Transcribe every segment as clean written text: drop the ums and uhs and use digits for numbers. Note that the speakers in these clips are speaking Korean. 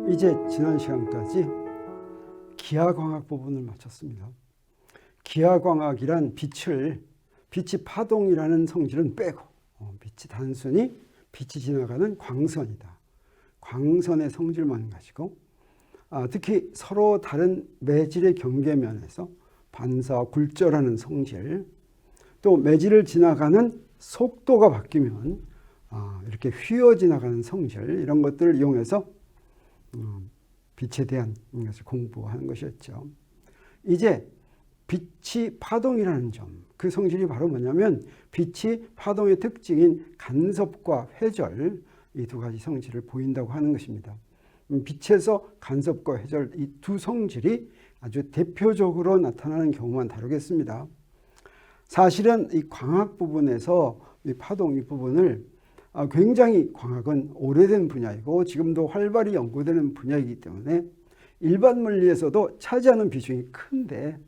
이제 지난 시간까지 기하광학 부분을 마쳤습니다. 기하광학이란 빛이 파동이라는 성질은 빼고 빛이 단순히 빛이 지나가는 광선이다. 광선의 성질만 가지고 특히 서로 다른 매질의 경계면에서 반사와 굴절하는 성질, 또 매질을 지나가는 속도가 바뀌면 이렇게 휘어 지나가는 성질, 이런 것들을 이용해서 빛에 대한 것을 공부하는 것이었죠. 이제 빛이 파동이라는 점, 그 성질이 바로 뭐냐면 빛이 파동의 특징인 간섭과 회절, 이 두 가지 성질을 보인다고 하는 것입니다. 빛에서 간섭과 회절, 이 두 성질이 아주 대표적으로 나타나는 경우만 다루겠습니다. 사실은 이 광학 부분에서 이 파동 이 부분을 굉장히 광학은 오래된 분야이고 지금도 활발히 연구되는 분야이기 때문에 일반 물리에서도 차지하는 비중이 큰데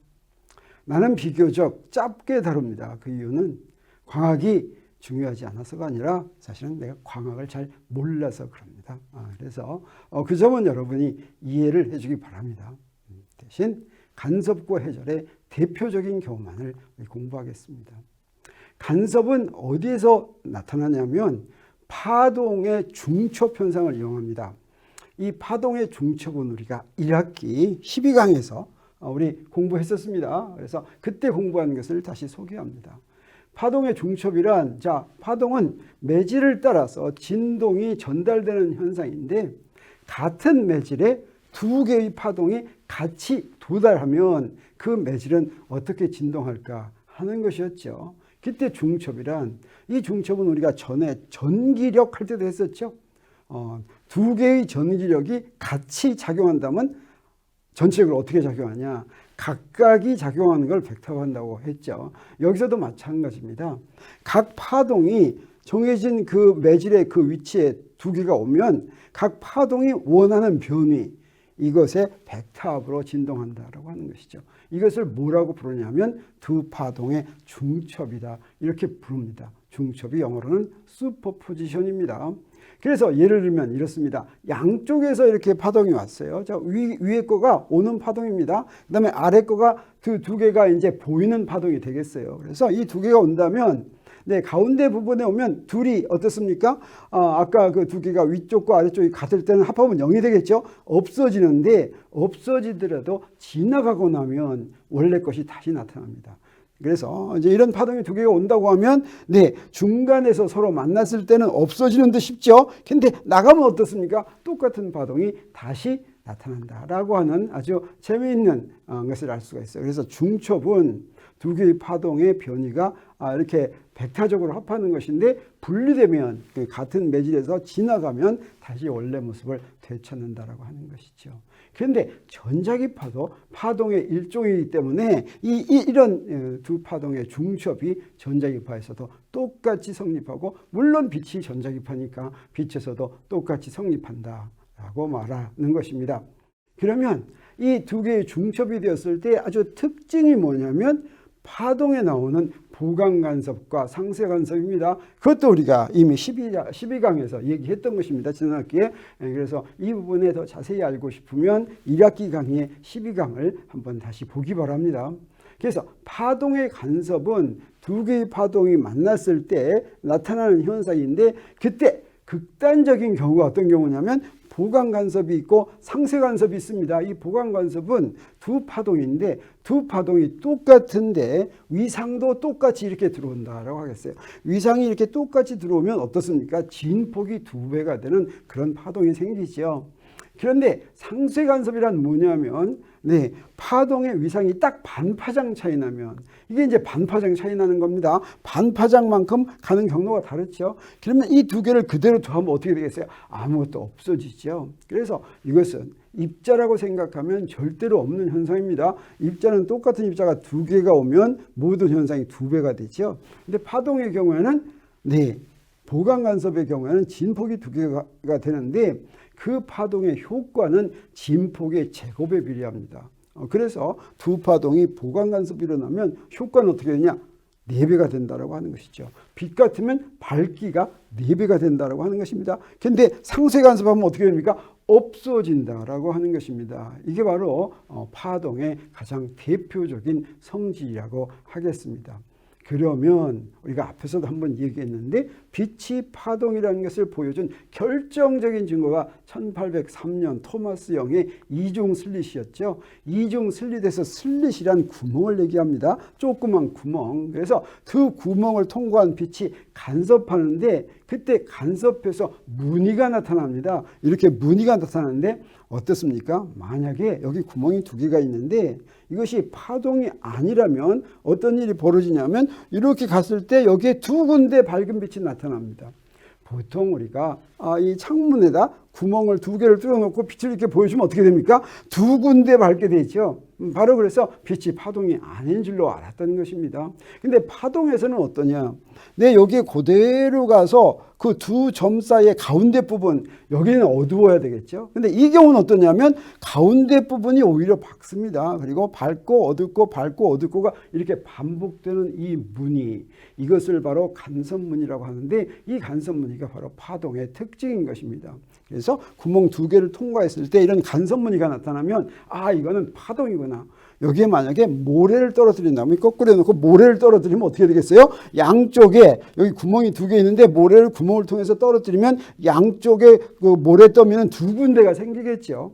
나는 비교적 짧게 다룹니다. 그 이유는 광학이 중요하지 않아서가 아니라 사실은 내가 광학을 잘 몰라서 그럽니다. 그래서 그 점은 여러분이 이해를 해주기 바랍니다. 대신 간섭과 회절의 대표적인 경우만을 공부하겠습니다. 간섭은 어디에서 나타나냐면 파동의 중첩 현상을 이용합니다. 이 파동의 중첩은 우리가 1학기 12강에서 우리 공부했었습니다. 그래서 그때 공부한 것을 다시 소개합니다. 파동의 중첩이란, 파동은 매질을 따라서 진동이 전달되는 현상인데 같은 매질에 두 개의 파동이 같이 도달하면 그 매질은 어떻게 진동할까 하는 것이었죠. 그때 중첩이란, 이 중첩은 우리가 전에 전기력 할 때도 했었죠. 두 개의 전기력이 같이 작용한다면 전체적으로 어떻게 작용하냐, 각각이 작용하는 걸 벡터로 한다고 했죠. 여기서도 마찬가지입니다. 각 파동이 정해진 그 매질의 그 위치에 두 개가 오면 각 파동이 원하는 변위, 이것의 벡터합으로 진동한다라고 하는 것이죠. 이것을 뭐라고 부르냐면 두 파동의 중첩이다, 이렇게 부릅니다. 중첩이 영어로는 슈퍼포지션입니다. 그래서 예를 들면 이렇습니다. 양쪽에서 이렇게 파동이 왔어요. 위에 거가 오는 파동입니다. 그 다음에 아래 거가 그 두 개가 이제 보이는 파동이 되겠어요. 그래서 이 두 개가 온다면, 가운데 부분에 오면 둘이 어떻습니까? 아까 그 두 개가 위쪽과 아래쪽이 같을 때는 합하면 0이 되겠죠? 없어지는데, 없어지더라도 지나가고 나면 원래 것이 다시 나타납니다. 그래서 이제 이런 파동이 두 개가 온다고 하면, 중간에서 서로 만났을 때는 없어지는 듯 싶죠? 근데 나가면 어떻습니까? 똑같은 파동이 다시 나타난다라고 하는 아주 재미있는 것을 알 수가 있어요. 그래서 중첩은 두 개의 파동의 변이가 이렇게 벡터적으로 합하는 것인데, 분리되면 같은 매질에서 지나가면 다시 원래 모습을 되찾는다라고 하는 것이죠. 그런데 전자기파도 파동의 일종이기 때문에 이런 두 파동의 중첩이 전자기파에서도 똑같이 성립하고, 물론 빛이 전자기파니까 빛에서도 똑같이 성립한다라고 말하는 것입니다. 그러면 이 두 개의 중첩이 되었을 때 아주 특징이 뭐냐면 파동에 나오는 보강간섭과 상쇄간섭입니다. 그것도 우리가 이미 12강에서 얘기했던 것입니다. 지난 학기에. 그래서 이 부분에 더 자세히 알고 싶으면 1학기 강의 12강을 한번 다시 보기 바랍니다. 그래서 파동의 간섭은 두 개의 파동이 만났을 때 나타나는 현상인데, 그때 극단적인 경우가 어떤 경우냐면 보강간섭이 있고 상쇄간섭이 있습니다. 이 보강간섭은 두 파동인데 두 파동이 똑같은데 위상도 똑같이 이렇게 들어온다라고 하겠어요. 위상이 이렇게 똑같이 들어오면 어떻습니까? 진폭이 2배가 되는 그런 파동이 생기죠. 그런데 상쇄간섭이란 뭐냐면 파동의 위상이 딱 반파장 차이 나면, 이게 이제 반파장 차이 나는 겁니다. 반파장만큼 가는 경로가 다르죠. 그러면 이 두 개를 그대로 두면 어떻게 되겠어요? 아무것도 없어지죠. 그래서 이것은 입자라고 생각하면 절대로 없는 현상입니다. 입자는 똑같은 입자가 두 개가 오면 모든 현상이 2배가 되죠. 근데 파동의 경우에는 보강간섭의 경우에는 진폭이 2개가 되는데 그 파동의 효과는 진폭의 제곱에 비례합니다. 그래서 두 파동이 보강간섭이 일어나면 효과는 어떻게 되냐? 4배가 된다라고 하는 것이죠. 빛 같으면 밝기가 4배가 된다라고 하는 것입니다. 그런데 상쇄 간섭하면 어떻게 됩니까? 없어진다라고 하는 것입니다. 이게 바로 파동의 가장 대표적인 성질이라고 하겠습니다. 그러면 우리가 앞에서도 한번 얘기했는데 빛이 파동이라는 것을 보여준 결정적인 증거가 1803년 토마스 영의 이중 슬릿이었죠. 이중 슬릿에서 슬릿이란 구멍을 얘기합니다. 조그만 구멍. 그래서 그 구멍을 통과한 빛이 간섭하는데 그때 간섭해서 무늬가 나타납니다. 이렇게 무늬가 나타나는데 어떻습니까? 만약에 여기 구멍이 2개가 있는데 이것이 파동이 아니라면 어떤 일이 벌어지냐면 이렇게 갔을 때 여기에 2군데 밝은 빛이 나타납니다. 보통 우리가 이 창문에다 구멍을 2개를 뚫어놓고 빛을 이렇게 보여주면 어떻게 됩니까? 2군데 밝게 되죠. 바로 그래서 빛이 파동이 아닌 줄로 알았던 것입니다. 근데 파동에서는 어떠냐? 내 여기에 그대로 가서 그 2점 사이의 가운데 부분, 여기는 어두워야 되겠죠. 근데 이 경우는 어떠냐면 가운데 부분이 오히려 밝습니다. 그리고 밝고 어둡고 밝고 어둡고가 이렇게 반복되는 이 무늬, 이것을 바로 간섭무늬라고 하는데 이 간섭무늬가 바로 파동의 특징인 것입니다. 그래서 구멍 2개를 통과했을 때 이런 간섭무늬가 나타나면 이거는 파동이구나. 여기에 만약에 모래를 떨어뜨린다면 거꾸로 해놓고 모래를 떨어뜨리면 어떻게 되겠어요? 양쪽에 여기 구멍이 2개 있는데 모래를 구멍을 통해서 떨어뜨리면 양쪽에 그 모래더미는 2군데가 생기겠죠.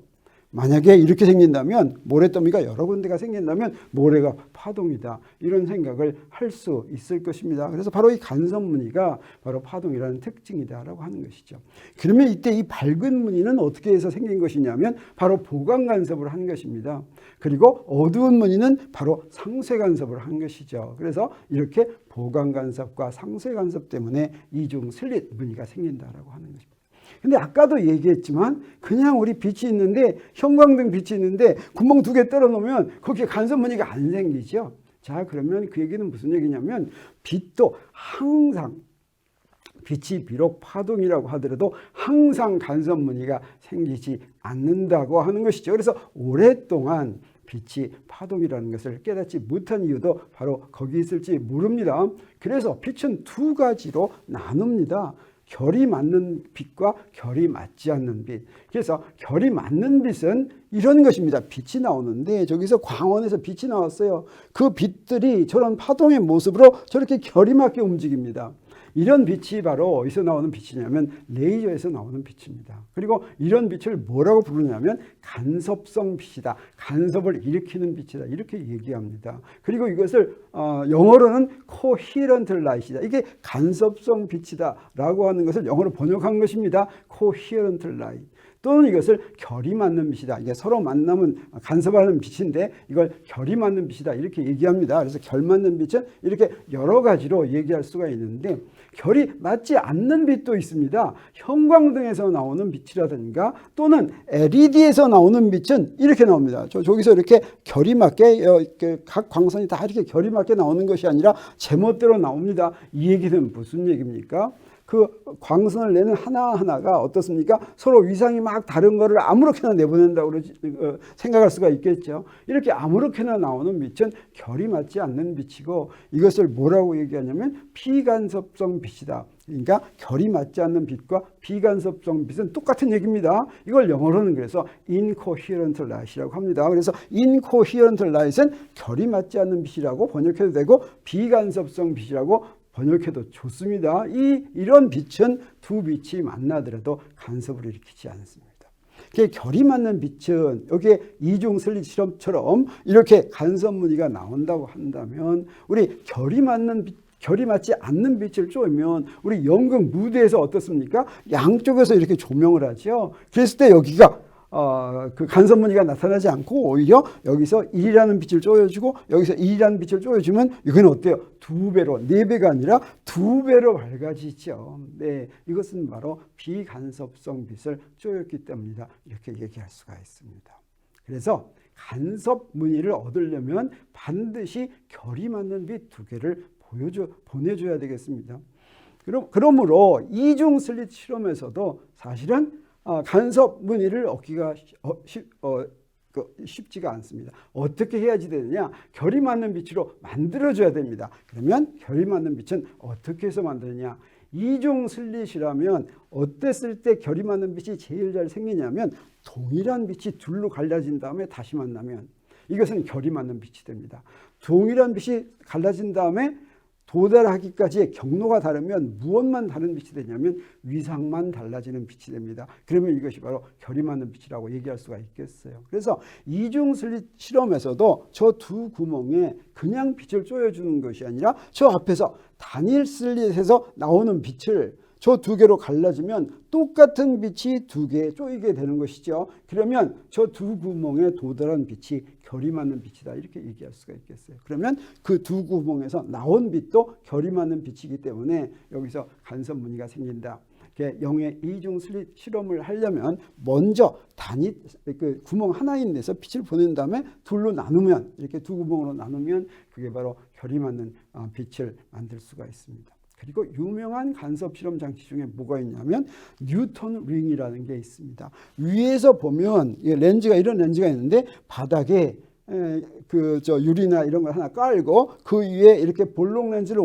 만약에 이렇게 생긴다면 모래더미가 여러 군데가 생긴다면 모래가 파동이다. 이런 생각을 할 수 있을 것입니다. 그래서 바로 이 간섭무늬가 바로 파동이라는 특징이다라고 하는 것이죠. 그러면 이때 이 밝은 무늬는 어떻게 해서 생긴 것이냐면 바로 보강 간섭을 한 것입니다. 그리고 어두운 무늬는 바로 상쇄 간섭을 한 것이죠. 그래서 이렇게 보강 간섭과 상쇄 간섭 때문에 이중 슬릿 무늬가 생긴다라고 하는 것입니다. 근데 아까도 얘기했지만 그냥 우리 빛이 있는데 형광등 빛이 있는데 구멍 2개 떨어 놓으면 거기에 간섭 무늬가 안 생기죠. 자, 그러면 그 얘기는 무슨 얘기냐면 빛도 항상 빛이 비록 파동이라고 하더라도 항상 간섭 무늬가 생기지 않는다고 하는 것이죠. 그래서 오랫동안 빛이 파동이라는 것을 깨닫지 못한 이유도 바로 거기 있을지 모릅니다. 그래서 빛은 2가지로 나눕니다. 결이 맞는 빛과 결이 맞지 않는 빛. 그래서 결이 맞는 빛은 이런 것입니다. 빛이 나오는데 저기서 광원에서 빛이 나왔어요. 그 빛들이 저런 파동의 모습으로 저렇게 결이 맞게 움직입니다. 이런 빛이 바로 어디서 나오는 빛이냐면 레이저에서 나오는 빛입니다. 그리고 이런 빛을 뭐라고 부르냐면 간섭성 빛이다. 간섭을 일으키는 빛이다. 이렇게 얘기합니다. 그리고 이것을 영어로는 coherent light이다. 이게 간섭성 빛이다 라고 하는 것을 영어로 번역한 것입니다. coherent light. 또는 이것을 결이 맞는 빛이다. 이게 서로 만나면 간섭하는 빛인데 이걸 결이 맞는 빛이다. 이렇게 얘기합니다. 그래서 결 맞는 빛은 이렇게 여러 가지로 얘기할 수가 있는데 결이 맞지 않는 빛도 있습니다. 형광등에서 나오는 빛이라든가 또는 LED에서 나오는 빛은 이렇게 나옵니다. 저기서 이렇게 결이 맞게 각 광선이 다 이렇게 결이 맞게 나오는 것이 아니라 제멋대로 나옵니다. 이 얘기는 무슨 얘기입니까? 그 광선을 내는 하나하나가 어떻습니까? 서로 위상이 막 다른 거를 아무렇게나 내보낸다고 생각할 수가 있겠죠. 이렇게 아무렇게나 나오는 빛은 결이 맞지 않는 빛이고 이것을 뭐라고 얘기하냐면 비간섭성 빛이다. 그러니까 결이 맞지 않는 빛과 비간섭성 빛은 똑같은 얘기입니다. 이걸 영어로는 그래서 incoherent light이라고 합니다. 그래서 incoherent light은 결이 맞지 않는 빛이라고 번역해도 되고 비간섭성 빛이라고 번역해도 좋습니다. 이런 빛은 2빛이 만나더라도 간섭을 일으키지 않습니다. 결이 맞는 빛은 여기에 이중 슬릿 실험처럼 이렇게 간섭 무늬가 나온다고 한다면 우리 결이 맞지 않는 빛을 쏘면 우리 연극 무대에서 어떻습니까? 양쪽에서 이렇게 조명을 하죠. 그랬을 때 여기가 그 간섭 무늬가 나타나지 않고 오히려 여기서 1이라는 빛을 쪼여주고 여기서 2라는 빛을 쪼여주면 이건 어때요? 2배로, 4배가 아니라 2배로 밝아지죠. 네, 이것은 바로 비간섭성 빛을 쪼였기 때문이다. 이렇게 얘기할 수가 있습니다. 그래서 간섭 무늬를 얻으려면 반드시 결이 맞는 빛 2개를 보내줘야 되겠습니다. 그러므로 이중 슬릿 실험에서도 사실은 간섭 무늬를 얻기가 쉽지가 않습니다. 어떻게 해야지 되느냐? 결이 맞는 빛으로 만들어줘야 됩니다. 그러면 결이 맞는 빛은 어떻게 해서 만드느냐? 이중 슬릿이라면 어땠을 때 결이 맞는 빛이 제일 잘 생기냐면 동일한 빛이 둘로 갈라진 다음에 다시 만나면 이것은 결이 맞는 빛이 됩니다. 동일한 빛이 갈라진 다음에 도달하기까지의 경로가 다르면 무엇만 다른 빛이 되냐면 위상만 달라지는 빛이 됩니다. 그러면 이것이 바로 결이 맞는 빛이라고 얘기할 수가 있겠어요. 그래서 이중 슬릿 실험에서도 저 두 구멍에 그냥 빛을 쪼여주는 것이 아니라 저 앞에서 단일 슬릿에서 나오는 빛을 저 두 개로 갈라지면 똑같은 빛이 두 개에 쪼이게 되는 것이죠. 그러면 저 두 구멍에 도달한 빛이 결이 맞는 빛이다 이렇게 얘기할 수가 있겠어요. 그러면 그 두 구멍에서 나온 빛도 결이 맞는 빛이기 때문에 여기서 간섭 무늬가 생긴다. 영의 이중 슬릿 실험을 하려면 먼저 단위 그 구멍 하나인 데서 빛을 보낸 다음에 둘로 나누면 이렇게 두 구멍으로 나누면 그게 바로 결이 맞는 빛을 만들 수가 있습니다. 그리고 유명한 간섭 실험 장치 중에 뭐가 있냐면 뉴턴 링이라는 게 있습니다. 위에서 보면 렌즈가 이런 렌즈가 있는데 바닥에 유리나 이런 걸 하나 깔고 그 위에 이렇게 볼록 렌즈를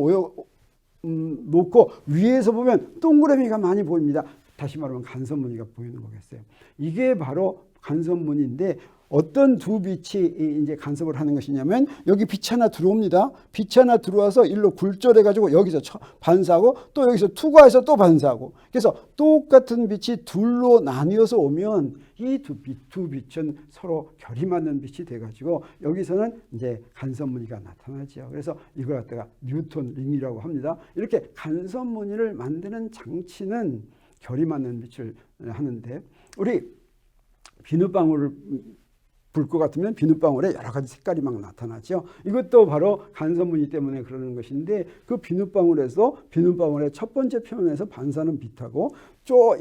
놓고 위에서 보면 동그라미가 많이 보입니다. 다시 말하면 간섭 무늬가 보이는 거겠어요. 이게 바로 간섭 무늬인데 어떤 두 빛이 이제 간섭을 하는 것이냐면 여기 빛 하나 들어옵니다. 빛 하나 들어와서 일로 굴절해 가지고 여기서 반사하고 또 여기서 투과해서 또 반사하고 그래서 똑같은 빛이 둘로 나뉘어서 오면 이 두 빛은 서로 결이 맞는 빛이 돼 가지고 여기서는 이제 간섭 무늬가 나타나죠. 그래서 이걸 갖다가 뉴턴 링이라고 합니다. 이렇게 간섭 무늬를 만드는 장치는 결이 맞는 빛을 하는데 우리 비눗방울을 불 것 같으면 비눗방울에 여러 가지 색깔이 막 나타나죠. 이것도 바로 간섭 무늬 때문에 그러는 것인데 그 비눗방울의 첫 번째 표면에서 반사하는 빛하고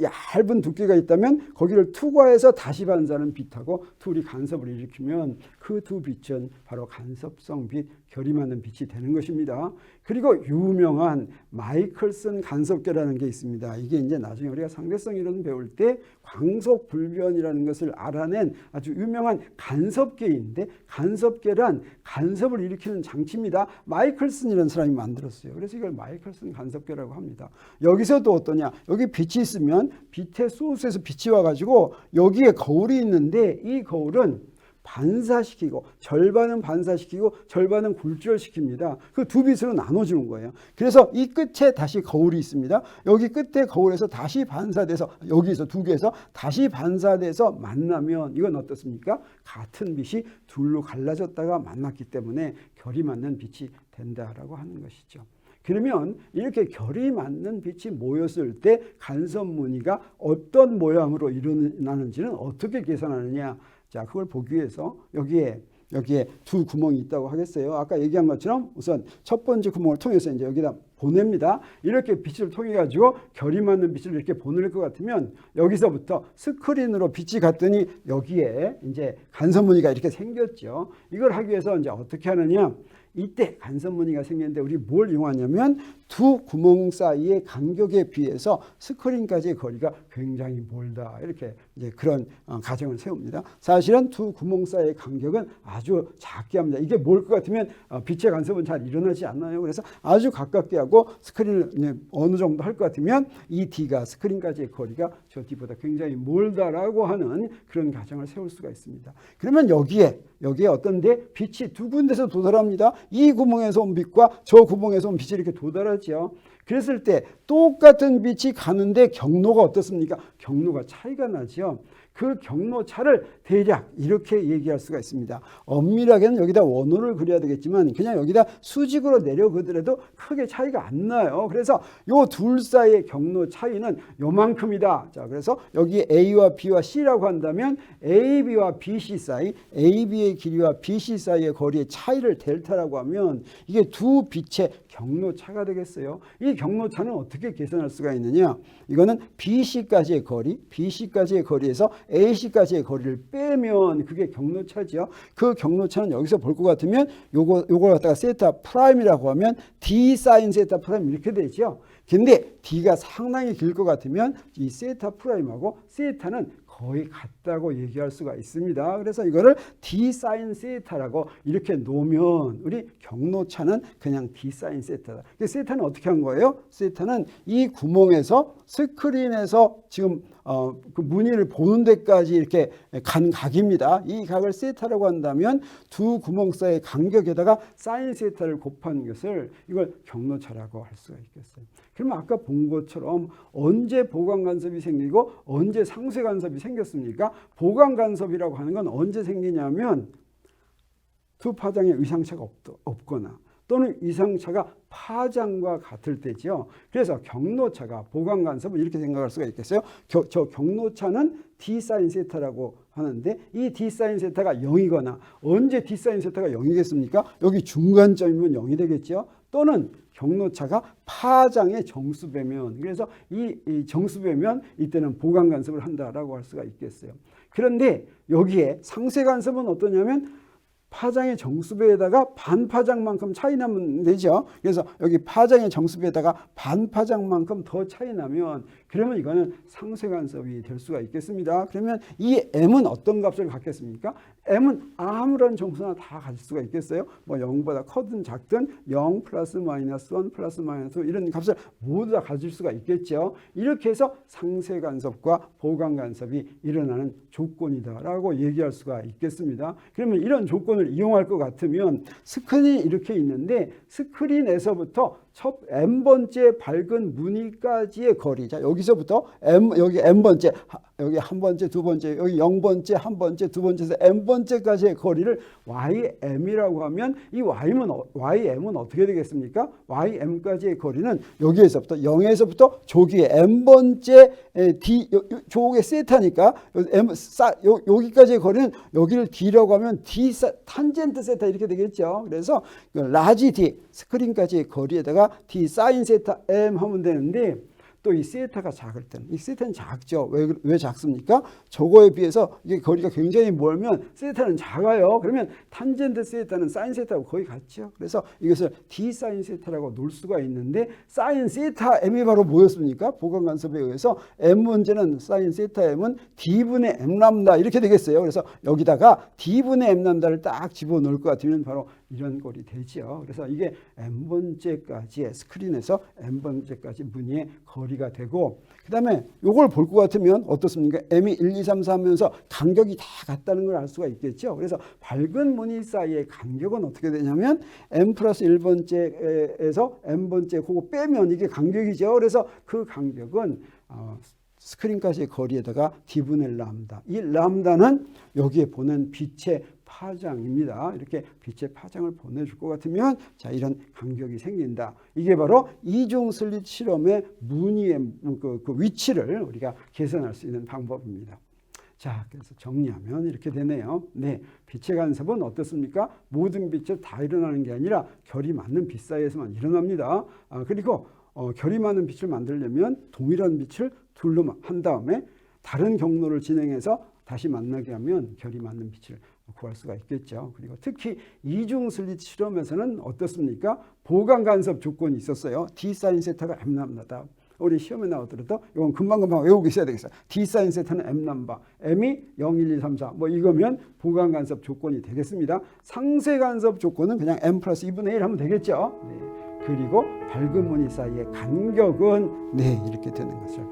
얇은 두께가 있다면 거기를 투과해서 다시 반사하는 빛하고 둘이 간섭을 일으키면 그 두 빛은 바로 간섭성 빛, 결이 맞는 빛이 되는 것입니다. 그리고 유명한 마이클슨 간섭계라는 게 있습니다. 이게 이제 나중에 우리가 상대성 이론 배울 때 광속 불변이라는 것을 알아낸 아주 유명한 간섭계인데 간섭계란 간섭을 일으키는 장치입니다. 마이클슨이라는 사람이 만들었어요. 그래서 이걸 마이클슨 간섭계라고 합니다. 여기서도 어떠냐? 여기 빛이 있으면 빛의 소스에서 빛이 와가지고 여기에 거울이 있는데 이 거울은 반사시키고 절반은 반사시키고 절반은 굴절시킵니다. 그 두 빛으로 나눠주는 거예요. 그래서 이 끝에 다시 거울이 있습니다. 여기 끝에 거울에서 다시 반사돼서 여기서 두 개에서 다시 반사돼서 만나면 이건 어떻습니까? 같은 빛이 둘로 갈라졌다가 만났기 때문에 결이 맞는 빛이 된다라고 하는 것이죠. 그러면 이렇게 결이 맞는 빛이 모였을 때 간섭 무늬가 어떤 모양으로 일어나는지는 어떻게 계산하느냐? 자, 그걸 보기 위해서 여기에 두 구멍이 있다고 하겠어요. 아까 얘기한 것처럼 우선 첫 번째 구멍을 통해서 이제 여기다 보냅니다. 이렇게 빛을 통해 가지고 결이 맞는 빛을 이렇게 보낼 것 같으면 여기서부터 스크린으로 빛이 갔더니 여기에 이제 간섭 무늬가 이렇게 생겼죠. 이걸 하기 위해서 이제 어떻게 하느냐? 이때 간섭 무늬가 생겼는데 우리 뭘 이용하냐면 두 구멍 사이의 간격에 비해서 스크린까지의 거리가 굉장히 멀다. 이렇게 이제 그런 가정을 세웁니다. 사실은 두 구멍 사이의 간격은 아주 작게 합니다. 이게 뭘 것 같으면 빛의 간섭은 잘 일어나지 않나요? 그래서 아주 가깝게 하고 스크린을 어느 정도 할 것 같으면 이 D가 스크린까지의 거리가 저 D보다 굉장히 멀다라고 하는 그런 가정을 세울 수가 있습니다. 그러면 여기에 어떤데 빛이 두 군데서 도달합니다. 이 구멍에서 온 빛과 저 구멍에서 온 빛이 이렇게 도달하죠. 그랬을 때 똑같은 빛이 가는데 경로가 어떻습니까? 경로가 차이가 나죠. 그 경로 차를 대략 이렇게 얘기할 수가 있습니다. 엄밀하게는 여기다 원호를 그려야 되겠지만 그냥 여기다 수직으로 내려 그더라도 크게 차이가 안 나요. 그래서 요 둘 사이의 경로 차이는 요만큼이다. 자, 그래서 여기 A와 B와 C라고 한다면 AB와 BC 사이, AB의 길이와 BC 사이의 거리의 차이를 델타라고 하면 이게 두 빛의 경로 차가 되겠어요. 이 경로 차는 어떻게 계산할 수가 있느냐? 이거는 BC까지의 거리에서 AC까지의 거리를 빼면 그게 경로차죠. 그 경로차는 여기서 볼 것 같으면 요걸 갖다가 세타 프라임이라고 하면 D 사인 세타 프라임 이렇게 되죠. 근데 D가 상당히 길 것 같으면 이 세타 프라임하고 세타는 거의 같다고 얘기할 수가 있습니다. 그래서 이거를 d 사인 세타라고 이렇게 놓으면 우리 경로차는 그냥 d 사인 세타다. 세타는 어떻게 한 거예요? 세타는 이 구멍에서 스크린에서 지금 그 무늬를 보는 데까지 이렇게 간 각입니다. 이 각을 세타라고 한다면 두 구멍 사이의 간격에다가 사인 세타를 곱한 것을 이걸 경로차라고 할 수가 있겠어요. 그러면 아까 본 것처럼 언제 보강 간섭이 생기고 언제 상쇄 간섭이 생겼습니까? 보강 간섭이라고 하는 건 언제 생기냐면 두 파장에 의상차가 없거나 또는 이상차가 파장과 같을 때죠. 그래서 경로차가 보강 간섭은 이렇게 생각할 수가 있겠어요. 저 경로차는 d 사인 세타라고 하는데 이 d 사인 세타가 0이거나 언제 d 사인 세타가 0이겠습니까? 여기 중간점이면 0이 되겠죠. 또는 경로차가 파장의 정수배면, 그래서 이 정수배면 이때는 보강 간섭을 한다라고 할 수가 있겠어요. 그런데 여기에 상쇄 간섭은 어떠냐면 파장의 정수배에다가 반파장만큼 차이 나면 되죠. 그래서 여기 파장의 정수배에다가 반파장만큼 더 차이 나면 그러면 이거는 상쇄 간섭이 될 수가 있겠습니다. 그러면 이 m은 어떤 값을 갖겠습니까? m은 아무런 정수나 다 가질 수가 있겠어요. 뭐 0보다 커든 작든 0 플러스 마이너스 1 플러스 마이너스 2 이런 값을 모두 다 가질 수가 있겠죠. 이렇게 해서 상쇄 간섭과 보강 간섭이 일어나는 조건이다라고 얘기할 수가 있겠습니다. 그러면 이런 조건을 이용할 것 같으면 스크린이 이렇게 있는데 스크린에서부터 첫 n번째 밝은 무늬까지의 거리. 자, 여기서부터 여기 n번째, 여기 한 번째, 두 번째, 여기 0번째, 한 번째, 두 번째에서 n번째까지의 거리를 ym이라고 하면 이 ym은 어떻게 되겠습니까? ym까지의 거리는 여기에서부터 0에서부터 조기의 n번째 조기의 세타니까 여기까지의 거리는 여기를 d라고 하면 d 탄젠트 세타 이렇게 되겠죠. 그래서 라지 d 스크린까지의 거리에다가 d 사인 세타 m 하면 되는데 또 이 세타가 작을 때는 이 세타는 작죠. 왜 작습니까? 저거에 비해서 이게 거리가 굉장히 멀면 세타는 작아요. 그러면 탄젠트 세타는 사인 세타하고 거의 같죠. 그래서 이것을 d 사인 세타라고 놓을 수가 있는데 사인 세타 m이 바로 뭐였습니까? 보강 간섭에 의해서 m 문제는 사인 세타 m은 d분의 m 람다 이렇게 되겠어요. 그래서 여기다가 d분의 m 람다를 딱 집어넣을 것 같으면 바로 이런 꼴이 되죠. 그래서 이게 n번째까지의 스크린에서 n번째까지 무늬의 거리가 되고 그 다음에 이걸 볼 것 같으면 어떻습니까? m이 1, 2, 3, 4 하면서 간격이 다 같다는 걸 알 수가 있겠죠. 그래서 밝은 무늬 사이의 간격은 어떻게 되냐면 m 플러스 1번째에서 n번째 그거 빼면 이게 간격이죠. 그래서 그 간격은 스크린까지의 거리에다가 d분의 람다. 이 람다는 여기에 보낸 빛의 파장입니다. 이렇게 빛의 파장을 보내줄 것 같으면 자 이런 간격이 생긴다. 이게 바로 이중 슬릿 실험의 무늬의 그 위치를 우리가 계산할 수 있는 방법입니다. 자, 그래서 정리하면 이렇게 되네요. 네, 빛의 간섭은 어떻습니까? 모든 빛이 다 일어나는 게 아니라 결이 맞는 빛 사이에서만 일어납니다. 그리고 결이 맞는 빛을 만들려면 동일한 빛을 둘로 한 다음에 다른 경로를 진행해서 다시 만나게 하면 결이 맞는 빛을 구할 수가 있겠죠. 그리고 특히 이중 슬릿 실험에서는 어떻습니까? 보강 간섭 조건이 있었어요. d 사인 세타가 m 람다다. 우리 시험에 나오더라도 이건 금방금방 외우고 있어야 되겠어요. d 사인 세타는 m 람다. m이 0, 1, 2, 3, 4 뭐 이거면 보강 간섭 조건이 되겠습니다. 상쇄 간섭 조건은 그냥 m 플러스 2분의 1 하면 되겠죠. 네. 그리고 밝은 무늬 사이의 간격은 네 이렇게 되는 것을